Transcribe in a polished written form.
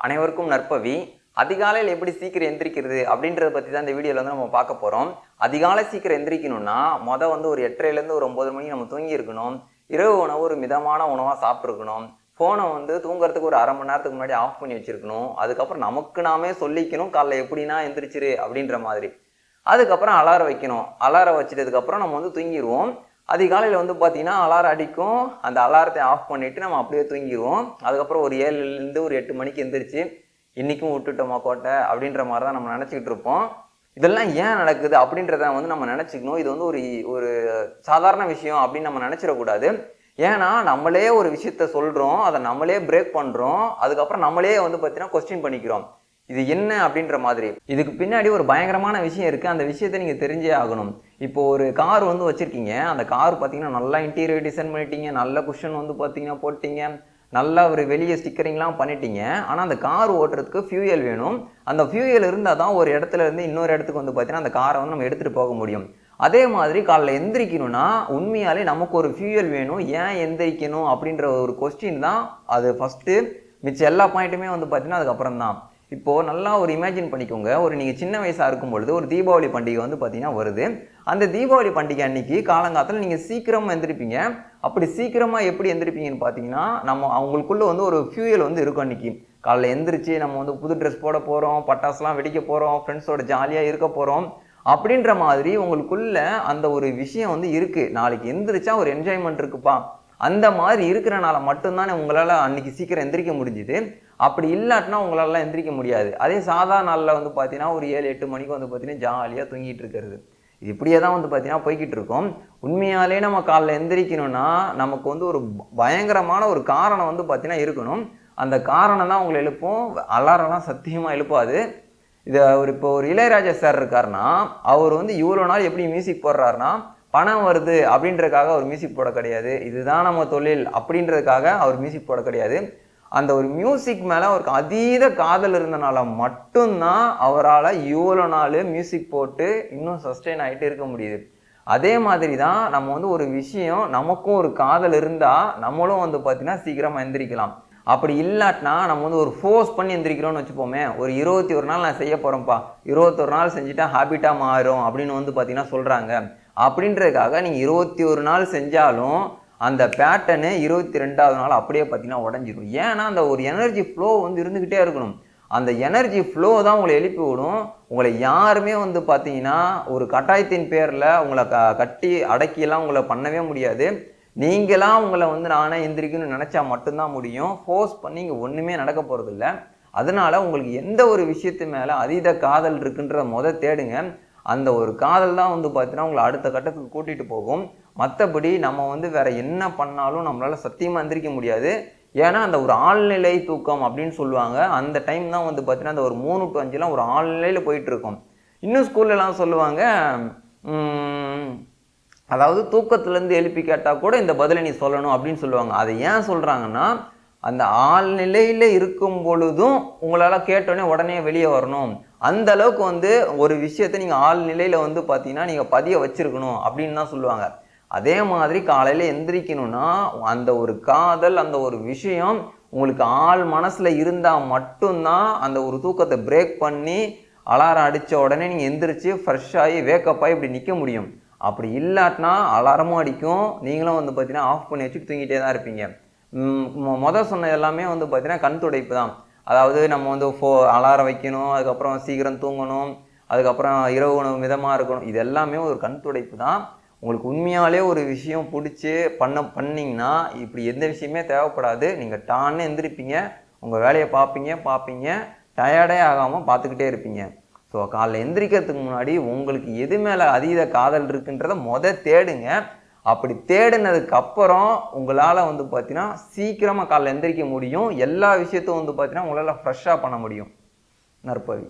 அனைவருக்கும் நற்பவி. அதிகாலையில் எப்படி சீக்கிரம் எந்திரிக்கிறது அப்படின்றத பற்றி தான் இந்த வீடியோவில் வந்து நம்ம பார்க்க போகிறோம். அதிகாலை சீக்கிரம் எந்திரிக்கணும்னா ஒரு 8:30லேருந்து ஒரு 9 மணிக்கு நம்ம தூங்கி இருக்கணும். இரவு உணவு ஒரு மிதமான உணவாக சாப்பிட்ருக்கணும். ஃபோனை வந்து தூங்குறதுக்கு ஒரு அரை மணி நேரத்துக்கு முன்னாடி ஆஃப் பண்ணி வச்சுருக்கணும். அதுக்கப்புறம் நமக்கு நாமே சொல்லிக்கணும், காலைல எப்படின்னா எந்திரிச்சிரு அப்படின்ற மாதிரி. அதுக்கப்புறம் அலாரம் வைக்கணும். அலாரம் வச்சுட்டதுக்கப்புறம் நம்ம வந்து தூங்கிடுவோம். அதிகாலையில் வந்து பார்த்திங்கன்னா அலாரம் அடிக்கும். அந்த அலாரத்தை ஆஃப் பண்ணிவிட்டு நம்ம அப்படியே தூங்கிடுவோம். அதுக்கப்புறம் ஒரு 7லேருந்து ஒரு 8 மணிக்கு எந்திரிச்சு இன்றைக்கும் விட்டுட்டோமா கோட்டை அப்படின்ற மாதிரி தான் நம்ம நினச்சிக்கிட்டு இருப்போம். இதெல்லாம் ஏன் நடக்குது அப்படின்றத வந்து நம்ம நினச்சிக்கணும். இது வந்து ஒரு சாதாரண விஷயம் அப்படின்னு நம்ம நினச்சிடக்கூடாது. ஏன்னா நம்மளே ஒரு விஷயத்த சொல்கிறோம், அதை நம்மளே பிரேக் பண்ணுறோம். அதுக்கப்புறம் நம்மளே வந்து பார்த்தீங்கன்னா கொஸ்டின் பண்ணிக்கிறோம், இது என்ன அப்படின்ற மாதிரி. இதுக்கு பின்னாடி ஒரு பயங்கரமான விஷயம் இருக்குது. அந்த விஷயத்தை நீங்கள் தெரிஞ்சே ஆகணும். இப்போ ஒரு கார் வந்து வச்சுருக்கீங்க. அந்த கார் பார்த்தீங்கன்னா நல்லா இன்டீரியர் டிசைன் பண்ணிட்டீங்க, நல்ல குஷன் வந்து பார்த்தீங்கன்னா போட்டிங்க, நல்லா ஒரு வெளியே ஸ்டிக்கரிங்லாம் பண்ணிட்டீங்க. ஆனால் அந்த கார் ஓட்டுறதுக்கு ஃபியூயல் வேணும். அந்த ஃபியூயல் இருந்தால் தான் ஒரு இடத்துல இருந்து இன்னொரு இடத்துக்கு வந்து பார்த்தீங்கன்னா அந்த காரை வந்து நம்ம எடுத்துகிட்டு போக முடியும். அதே மாதிரி காலைல எந்திரிக்கணும்னா உண்மையாலே நமக்கு ஒரு ஃபியூயல் வேணும். ஏன் எந்திரிக்கணும் அப்படின்ற ஒரு கொஸ்டின் தான் அது ஃபஸ்ட்டு. மிச்ச எல்லா பாயிண்ட்டுமே வந்து பார்த்தீங்கன்னா அதுக்கப்புறம் தான். இப்போது நல்லா ஒரு இமேஜின் பண்ணிக்கோங்க. நீங்கள் சின்ன வயசாக இருக்கும் பொழுது ஒரு தீபாவளி பண்டிகை வந்து பார்த்தீங்கன்னா வருது. அந்த தீபாவளி பண்டிகை அன்னைக்கு காலங்காலத்தில் நீங்கள் சீக்கிரமாக எந்திரிப்பீங்க. அப்படி சீக்கிரமாக எப்படி எந்திரிப்பீங்கன்னு பார்த்தீங்கன்னா, அவங்களுக்குள்ள வந்து ஒரு ஃபியூயல் வந்து இருக்கும். அன்றைக்கி காலைல எந்திரிச்சு நம்ம வந்து புது ட்ரெஸ் போட போகிறோம், பட்டாசுலாம் வெடிக்க போகிறோம், ஃப்ரெண்ட்ஸோட ஜாலியாக இருக்க போகிறோம் அப்படின்ற மாதிரி உங்களுக்குள்ள அந்த ஒரு விஷயம் வந்து இருக்குது. நாளைக்கு எந்திரிச்சா ஒரு என்ஜாய்மெண்ட் இருக்குப்பா, அந்த மாதிரி இருக்கிறனால மட்டும்தானே உங்களால் அன்றைக்கி சீக்கிரம் எந்திரிக்க முடிஞ்சுது. அப்படி இல்லாட்டினா உங்களால் எந்திரிக்க முடியாது. அதே சாதாரண நாளில் வந்து பார்த்தீங்கன்னா ஒரு 7-8 மணிக்கு வந்து பார்த்தீங்கன்னா ஜாலியாக தூங்கிட்டு இருக்கிறது. இது இப்படியே தான் வந்து பார்த்தீங்கன்னா போய்கிட்டு இருக்கோம். உண்மையாலே நம்ம காலைல எந்திரிக்கணும்னா நமக்கு வந்து ஒரு பயங்கரமான ஒரு காரணம் வந்து பார்த்தீங்கன்னா இருக்கணும். அந்த காரணம் தான் உங்களை எழுப்பும். அலாரம்லாம் சத்தியமாக எழுப்பாது. இதை இப்போ ஒரு இளையராஜா சார் இருக்காருன்னா, அவர் வந்து இவ்வளோ நாள் எப்படி மியூசிக் போடுறாருன்னா, பணம் வருது அப்படின்றதுக்காக அவர் மியூசிக் போட கிடையாது. இதுதான் நம்ம தொழில் அப்படின்றதுக்காக அவர் மியூசிக் போட கிடையாது. அந்த ஒரு மியூசிக் மேலே அவருக்கு அதீத காதல் இருந்தனால மட்டும்தான் அவரால் இவ்வளோ நாள் மியூசிக் போட்டு இன்னும் சஸ்டெயின் ஆகிட்டு இருக்க முடியுது. அதே மாதிரி தான் நம்ம வந்து ஒரு விஷயம் நமக்கும் ஒரு காதல் இருந்தால் நம்மளும் வந்து பார்த்திங்கன்னா சீக்கிரமாக எந்திரிக்கலாம். அப்படி இல்லாட்டினா நம்ம வந்து ஒரு ஃபோர்ஸ் பண்ணி எந்திரிக்கிறோன்னு வச்சுப்போமே. ஒரு 21 நாள் நான் செய்ய போகிறேன்ப்பா, 21 நாள் செஞ்சுட்டா ஹேபிட்டாக மாறும் அப்படின்னு வந்து பார்த்திங்கன்னா சொல்கிறாங்க. அப்படின்றதுக்காக நீங்கள் 21 நாள் செஞ்சாலும் அந்த பேட்டர்னு 22வது நாள் அப்படியே பார்த்தீங்கன்னா உடஞ்சிடும். ஏன்னா அந்த ஒரு எனர்ஜி ஃப்ளோ வந்து இருந்துக்கிட்டே இருக்கணும். அந்த எனர்ஜி ஃப்ளோ தான் உங்களை எழுப்பி விடும். உங்களை யாருமே வந்து பார்த்தீங்கன்னா ஒரு கட்டாயத்தின் பேரில் உங்களை கட்டி அடக்கியெல்லாம் உங்களை பண்ணவே முடியாது. நீங்களாம் உங்களை வந்து நானே எந்திரிக்கணும்னு நினச்சா மட்டும்தான் முடியும். ஃபோர்ஸ் பண்ணி இங்கே ஒன்றுமே நடக்க போகிறதில்ல. அதனால உங்களுக்கு எந்த ஒரு விஷயத்து மேலே அதீத காதல் இருக்குன்றத தேடுங்க. அந்த ஒரு காதல் தான் வந்து பார்த்தீங்கன்னா உங்களை அடுத்த கட்டத்துக்கு கூட்டிகிட்டு போகும். மற்றபடி நம்ம வந்து வேறு என்ன பண்ணாலும் நம்மளால் சத்தியமாக எந்திரிக்க முடியாது. ஏன்னா அந்த ஒரு ஆழ்நிலை தூக்கம் அப்படின்னு சொல்லுவாங்க. அந்த டைம் தான் வந்து பார்த்தீங்கன்னா அந்த ஒரு 3 to 5 ஒரு ஆழ்நிலையில் போயிட்டுருக்கோம். இன்னும் ஸ்கூல்லலாம் சொல்லுவாங்க, அதாவது தூக்கத்துலேருந்து எழுப்பி கேட்டால் கூட இந்த பதிலை நீ சொல்லணும் அப்படின்னு சொல்லுவாங்க. அதை ஏன் சொல்கிறாங்கன்னா, அந்த ஆழ்நிலையில் இருக்கும் பொழுதும் உங்களால் கேட்டோடனே உடனே வெளியே வரணும். அந்த அளவுக்கு வந்து ஒரு விஷயத்தை நீங்கள் ஆழ்நிலையில் வந்து பார்த்தீங்கன்னா நீங்கள் பதிய வச்சுருக்கணும் அப்படின்னு தான் சொல்லுவாங்க. அதே மாதிரி காலையில் எந்திரிக்கணும்னா அந்த ஒரு காதல், அந்த ஒரு விஷயம் உங்களுக்கு ஆள் மனசில் இருந்தால் மட்டும்தான் அந்த ஒரு தூக்கத்தை பிரேக் பண்ணி அலாரம் அடித்த உடனே நீங்கள் எந்திரிச்சு ஃப்ரெஷ்ஷாகி வேக்கப்பாகி இப்படி நிற்க முடியும். அப்படி இல்லாட்டினா அலாரமும் அடிக்கும், நீங்களும் வந்து பார்த்தீங்கன்னா ஆஃப் பண்ணி வச்சுட்டு தூங்கிட்டே தான் இருப்பீங்க. சொன்ன எல்லாமே வந்து பார்த்தீங்கன்னா கண் துடைப்பு தான். அதாவது நம்ம வந்து அலாரம் வைக்கணும், அதுக்கப்புறம் சீக்கிரம் தூங்கணும், அதுக்கப்புறம் இரவு உணவு மிதமாக இருக்கணும். இது எல்லாமே ஒரு கண் துடைப்பு தான். உங்களுக்கு உண்மையாலே ஒரு விஷயம் பிடிச்சி பண்ணிங்கன்னா இப்படி எந்த விஷயமே தேவைப்படாது. நீங்கள் டான்னு எந்திரிப்பீங்க, உங்கள் வேலையை பார்ப்பீங்க, டயர்டே ஆகாமல் பார்த்துக்கிட்டே இருப்பீங்க. ஸோ காலைல எந்திரிக்கிறதுக்கு முன்னாடி உங்களுக்கு எது மேலே அதீத காதல் இருக்குன்றத தேடுங்க. அப்படி தேடினதுக்கு அப்புறம் உங்களால் வந்து பார்த்தீங்கன்னா சீக்கிரமாக காலைல எந்திரிக்க முடியும். எல்லா விஷயத்தையும் வந்து பார்த்தீங்கன்னா உங்களால் ஃப்ரெஷ்ஷாக பண்ண முடியும். நற்பவி.